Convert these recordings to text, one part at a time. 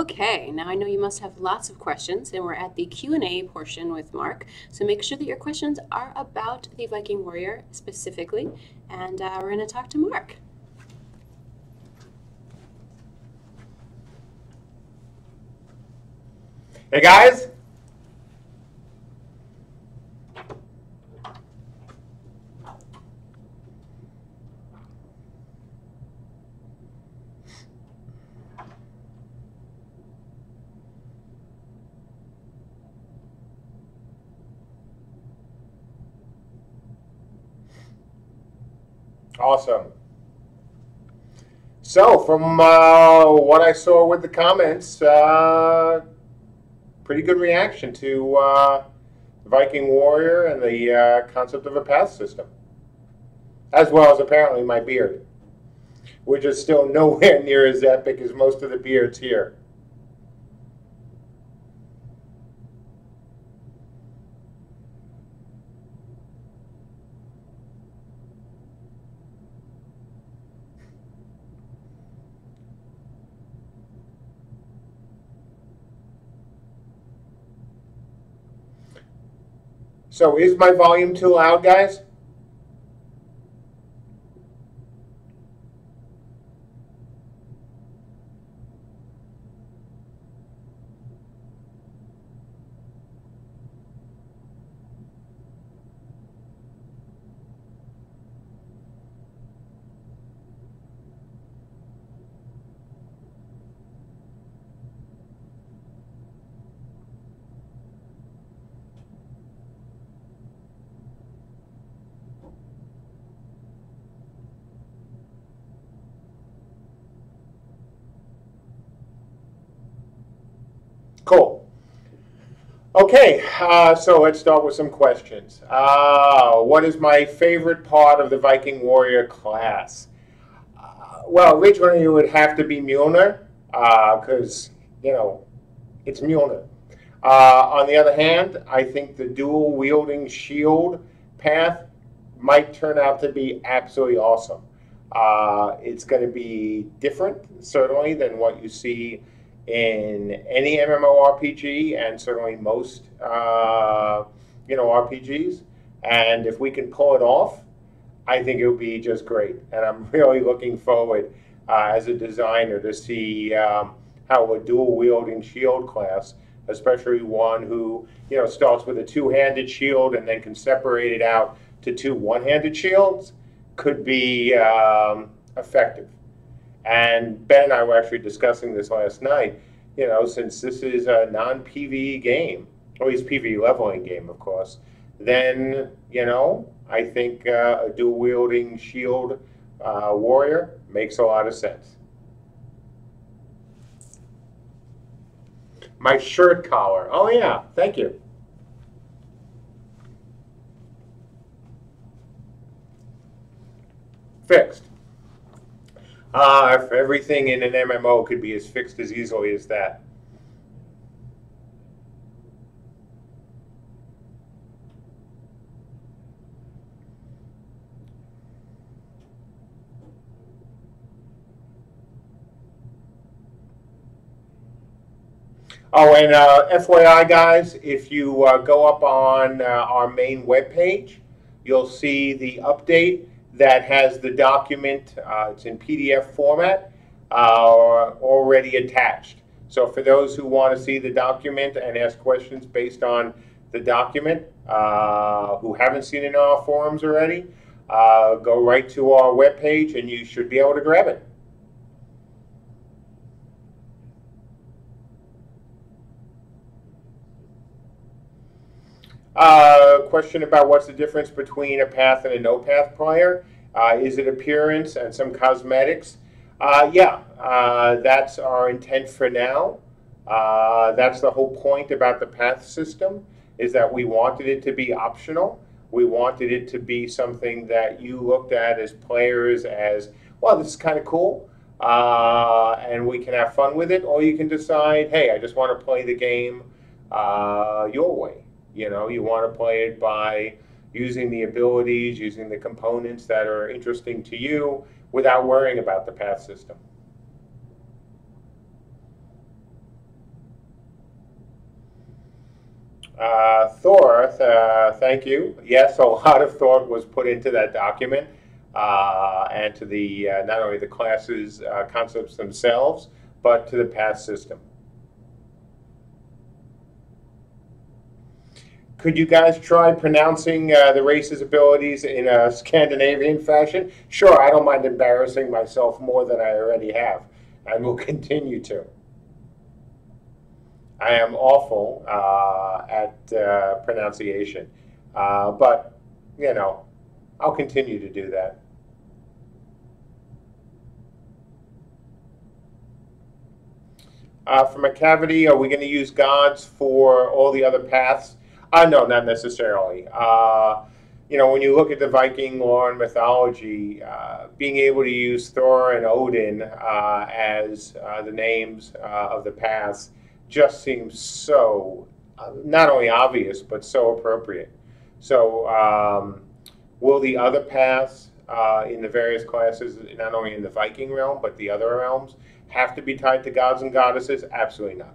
Okay, now I know you must have lots of questions, and we're at the Q&A portion with Mark. So make sure that your questions are about the Viking Warrior specifically, and we're going to talk to Mark. Hey guys. Awesome. So from what I saw with the comments, pretty good reaction to Viking Warrior and the concept of a path system, as well as apparently my beard, which is still nowhere near as epic as most of the beards here. So is my volume too loud, guys? Cool. Okay, so let's start with some questions. What is my favorite part of the Viking Warrior class? Well, originally it would have to be Mjolnir, because, you know, it's Mjolnir. On the other hand, I think the dual-wielding shield path might turn out to be absolutely awesome. It's going to be different, certainly, than what you see in any MMORPG, and certainly most, RPGs. And if we can pull it off, I think it would be just great. And I'm really looking forward, as a designer, to see how a dual-wielding shield class, especially one who, starts with a two-handed shield and then can separate it out to two one-handed shields, could be effective. And Ben and I were actually discussing this last night. Since this is a non-PvE game, or at least PvE leveling game, of course, then, I think a dual-wielding shield warrior makes a lot of sense. My shirt collar. Oh, yeah. Thank you. Fixed. If everything in an MMO could be as fixed as easily as that. Oh, and FYI, guys, if you go up on our main webpage, you'll see the update that has the document. It's in PDF format, already attached. So for those who want to see the document and ask questions based on the document, who haven't seen it in our forums already, go right to our webpage and you should be able to grab it. Question about what's the difference between a path and a no path player. Is it appearance and some cosmetics? Yeah, that's our intent for now. That's the whole point about the path system, is that we wanted it to be optional. We wanted it to be something that you looked at as players as, well, this is kind of cool, and we can have fun with it, or you can decide, hey, I just want to play the game your way. You want to play it by using the abilities, using the components that are interesting to you without worrying about the path system. Thor, thank you. Yes, a lot of thought was put into that document and to the not only the classes concepts themselves, but to the path system. Could you guys try pronouncing the race's abilities in a Scandinavian fashion? Sure, I don't mind embarrassing myself more than I already have, and will continue to. I am awful at pronunciation, but you know, I'll continue to do that. From a cavity, are we going to use gods for all the other paths? No, not necessarily. You know, when you look at the Viking lore and mythology, being able to use Thor and Odin as the names of the paths just seems so not only obvious but so appropriate. So, will the other paths in the various classes, not only in the Viking realm but the other realms, have to be tied to gods and goddesses? Absolutely not.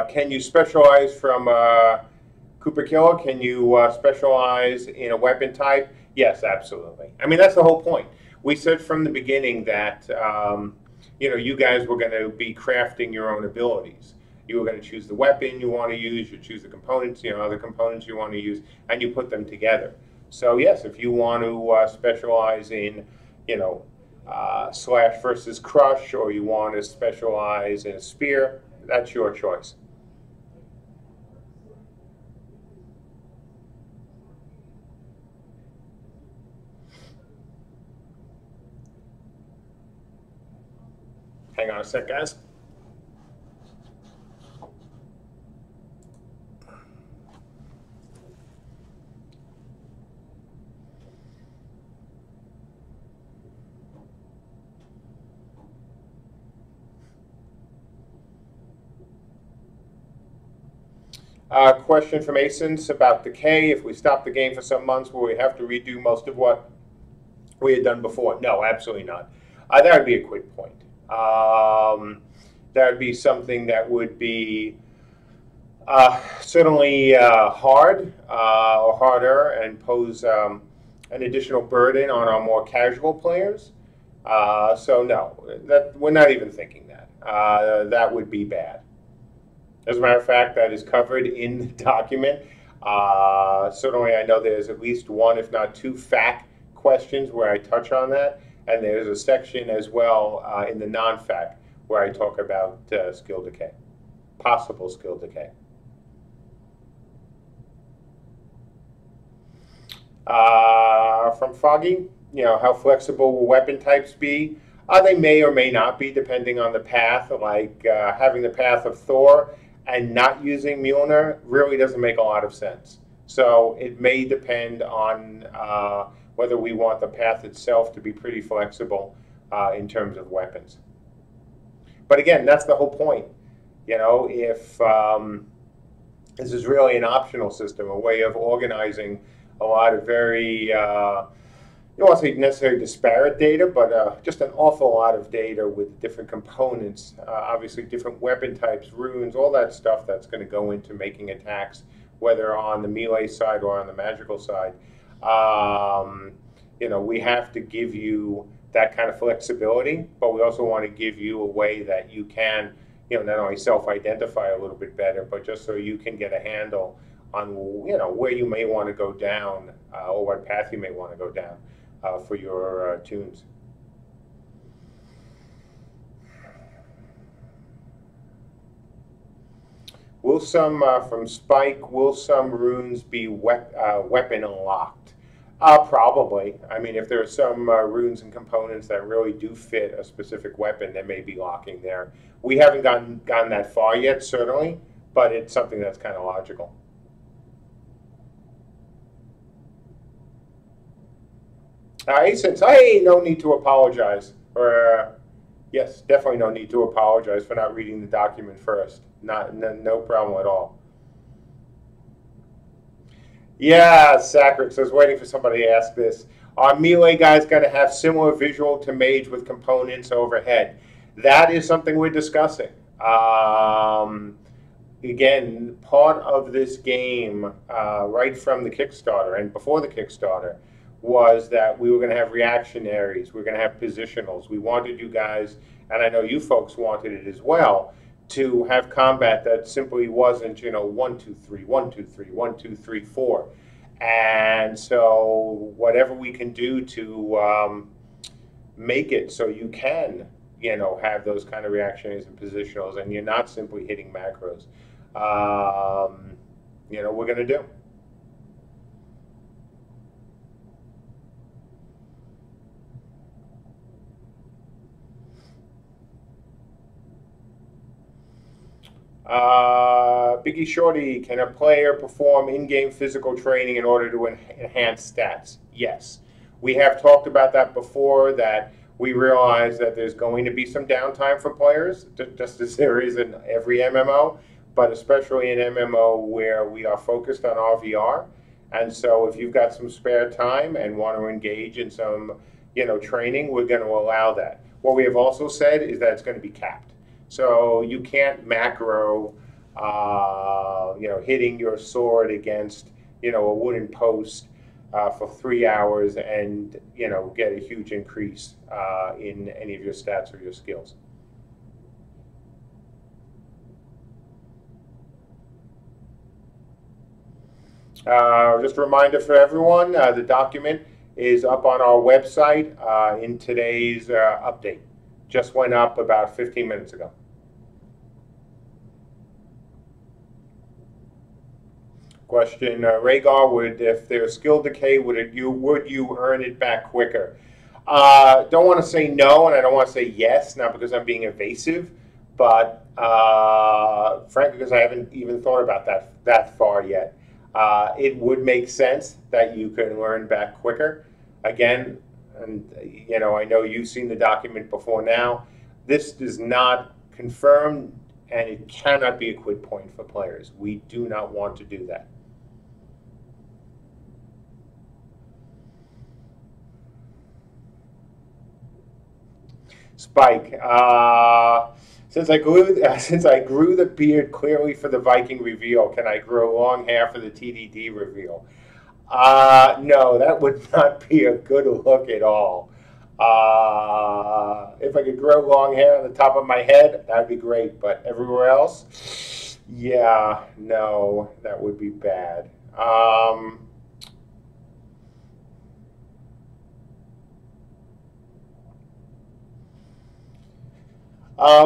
Can you specialize from Cooper Killer? Can you specialize in a weapon type? Yes, absolutely. I mean, that's the whole point. We said from the beginning that you know, you guys were going to be crafting your own abilities. You were going to choose the weapon you want to use, you choose the components, you know, other components you want to use, and you put them together. So yes, if you want to specialize in, you know, slash versus crush, or you want to specialize in a spear, that's your choice. Hang on a sec, guys. Question from Asens about decay. If we stop the game for some months, will we have to redo most of what we had done before? No, absolutely not. That would be a quick point. That would be something that would be certainly hard or harder, and pose an additional burden on our more casual players. So no, that we're not even thinking that. That would be bad. As a matter of fact, that is covered in the document. Certainly, I know there's at least one, if not two, fact questions where I touch on that, and there's a section as well in the non-fact where I talk about skill decay, possible skill decay. From Foggy, you know, how flexible will weapon types be? They may or may not be, depending on the path. Like having the path of Thor and not using Mjolnir really doesn't make a lot of sense. So it may depend on whether we want the path itself to be pretty flexible in terms of weapons. But again, that's the whole point. You know, if this is really an optional system, a way of organizing a lot of very, you don't want to say necessarily disparate data, but just an awful lot of data with different components, obviously different weapon types, runes, all that stuff that's going to go into making attacks, whether on the melee side or on the magical side. You know, we have to give you that kind of flexibility, but we also want to give you a way that you can, you know, not only self-identify a little bit better, but just so you can get a handle on, you know, where you may want to go down or what path you may want to go down for your tunes. Will some, from Spike, will some runes be weapon locked? Probably. I mean, if there are some runes and components that really do fit a specific weapon, there may be locking there. We haven't gotten that far yet, certainly, but it's something that's kind of logical. Since no need to apologize. Or yes, definitely no need to apologize for not reading the document first. No problem at all. Yeah, Sacrix. I was waiting for somebody to ask this. Are melee guys going to have similar visual to mage with components overhead? That is something we're discussing. Again, part of this game, right from the Kickstarter and before the Kickstarter, was that we were going to have reactionaries, we were going to have positionals. We wanted you guys, and I know you folks wanted it as well, to have combat that simply wasn't, 1, 2, 3, 1, 2, 3, 1, 2, 3, 4. And so whatever we can do to make it so you can, have those kind of reactionaries and positionals, and you're not simply hitting macros, we're going to do. Biggie Shorty, can a player perform in-game physical training in order to enhance stats? Yes. We have talked about that before, that we realize that there's going to be some downtime for players, just as there is in every MMO, but especially in MMO where we are focused on RVR. And so if you've got some spare time and want to engage in some, training, we're going to allow that. What we have also said is that it's going to be capped. So you can't macro, hitting your sword against, a wooden post for 3 hours and, get a huge increase in any of your stats or your skills. Just a reminder for everyone, the document is up on our website in today's update. Just went up about 15 minutes ago. Question, Rhaegar, if there's skill decay, would you earn it back quicker? Don't want to say no, and I don't want to say yes, not because I'm being evasive, but frankly, because I haven't even thought about that far yet. It would make sense that you can earn back quicker. Again, and I know you've seen the document before now. This does not confirm, and it cannot be a quit point for players. We do not want to do that. Spike, since I grew the beard clearly for the Viking reveal, can I grow long hair for the TDD reveal? No, that would not be a good look at all. If I could grow long hair on the top of my head, that'd be great. But everywhere else, yeah, no, that would be bad.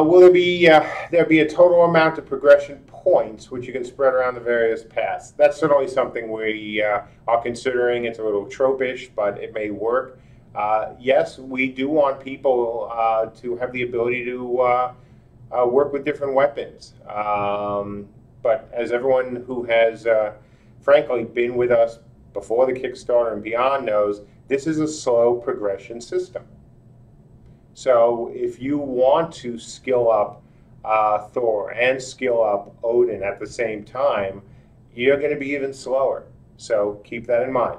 Will there be a total amount of progression points which you can spread around the various paths? That's certainly something we are considering. It's a little tropish, but it may work. Yes, we do want people to have the ability to work with different weapons. But as everyone who has, frankly, been with us before the Kickstarter and beyond knows, this is a slow progression system. So if you want to skill up Thor and skill up Odin at the same time, you're going to be even slower. So keep that in mind.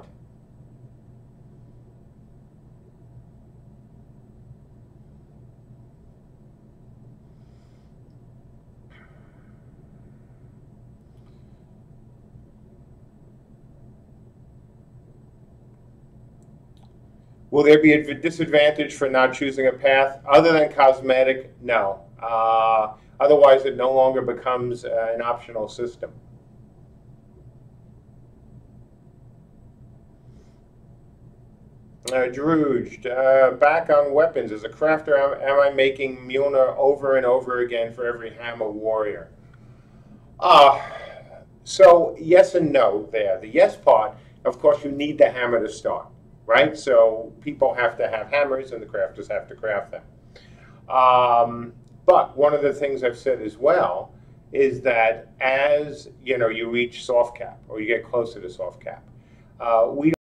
Will there be a disadvantage for not choosing a path other than cosmetic? No. Otherwise, it no longer becomes an optional system. Drooged, back on weapons. As a crafter, am I making Mjolnir over and over again for every hammer warrior? So yes and no there. The yes part, of course, you need the hammer to start. Right? So people have to have hammers and the crafters have to craft them. But one of the things I've said as well is that as you reach soft cap or you get closer to soft cap, we